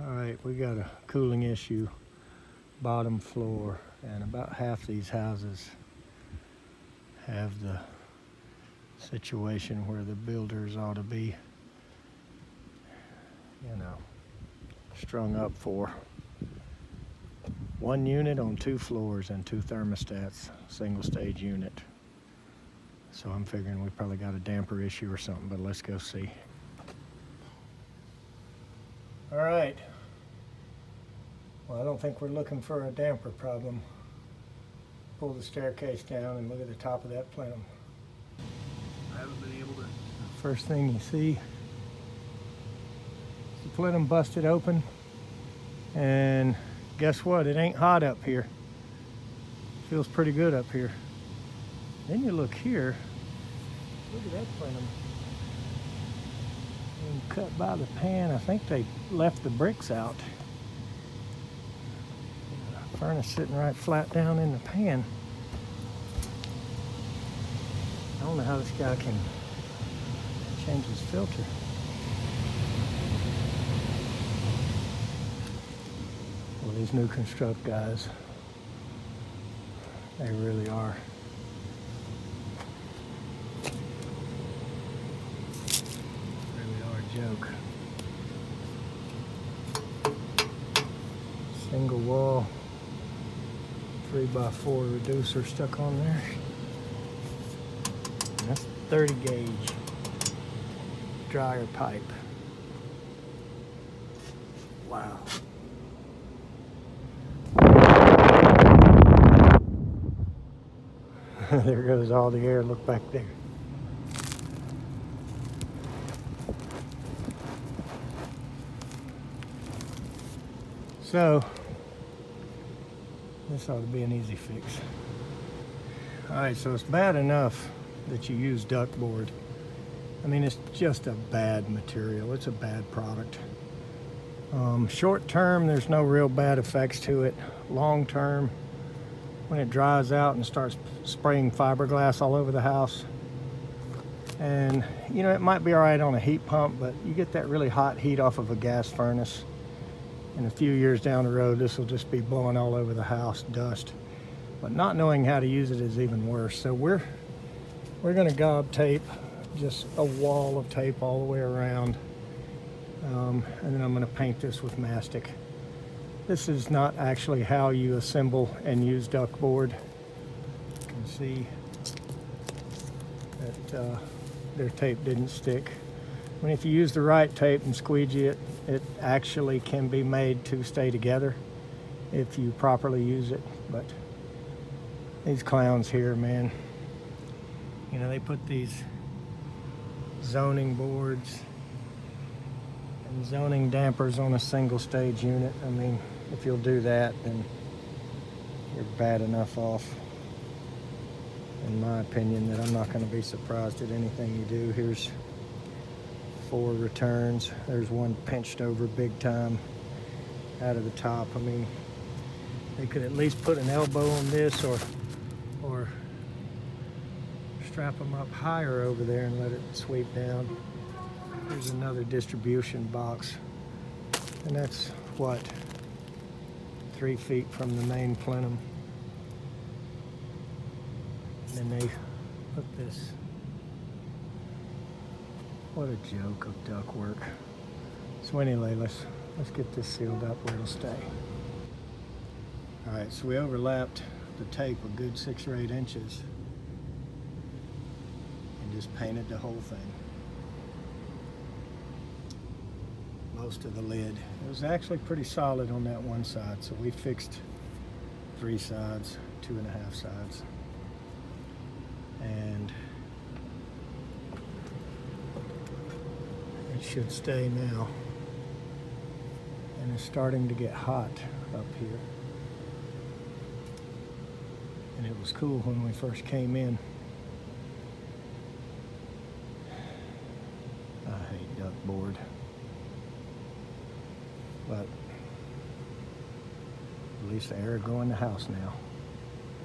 All right, we got a cooling issue, bottom floor, and about half these houses have the situation where the builders ought to be, strung up for one unit on 2 floors and 2 thermostats, single stage unit. So I'm figuring we probably got a damper issue or something, but let's go see. All right. Well, I don't think we're looking for a damper problem. Pull the staircase down and look at the top of that plenum. I haven't been able to. First thing you see is the plenum busted open, and guess what? It ain't hot up here. Feels pretty good up here. Then you look here. Look at that plenum. And cut by the pan. I think they left the bricks out. Furnace sitting right flat down in the pan. I don't know how this guy can change his filter. Well, these new construct guys, they really are. Really are a joke. Single wall. 3x4 reducer stuck on there. And that's 30 gauge dryer pipe. Wow. There goes all the air. Look back there. So this ought to be an easy fix. All right, so it's bad enough that you use duct board. I mean, it's just a bad material. It's a bad product. Short term, there's no real bad effects to it. Long term, when it dries out and starts spraying fiberglass all over the house, and it might be all right on a heat pump, but you get that really hot heat off of a gas furnace. In a few years down the road, this will just be blowing all over the house, dust. But not knowing how to use it is even worse. So we're going to gob tape just a wall of tape all the way around, and then I'm going to paint this with mastic. This is not actually how you assemble and use duct board. You can see that their tape didn't stick. I mean, if you use the right tape and squeegee it, it actually can be made to stay together if you properly use it. But these clowns here, man, they put these zoning boards and zoning dampers on a single stage unit. I mean, if you'll do that, then you're bad enough off, in my opinion, that I'm not going to be surprised at anything you do. Here's 4 returns. There's one pinched over big time out of the top. I mean, they could at least put an elbow on this or strap them up higher over there and let it sweep down. Here's another distribution box, and that's what, 3 feet from the main plenum. And then they put this. What a joke of ductwork. So anyway, let's get this sealed up where it'll stay. All right, so we overlapped the tape a good 6 or 8 inches and just painted the whole thing. Most of the lid. It was actually pretty solid on that one side, so we fixed 3 sides, 2.5 sides. And it should stay now. And it's starting to get hot up here. And it was cool when we first came in. I hate duct board. But at least the air will go in the house now.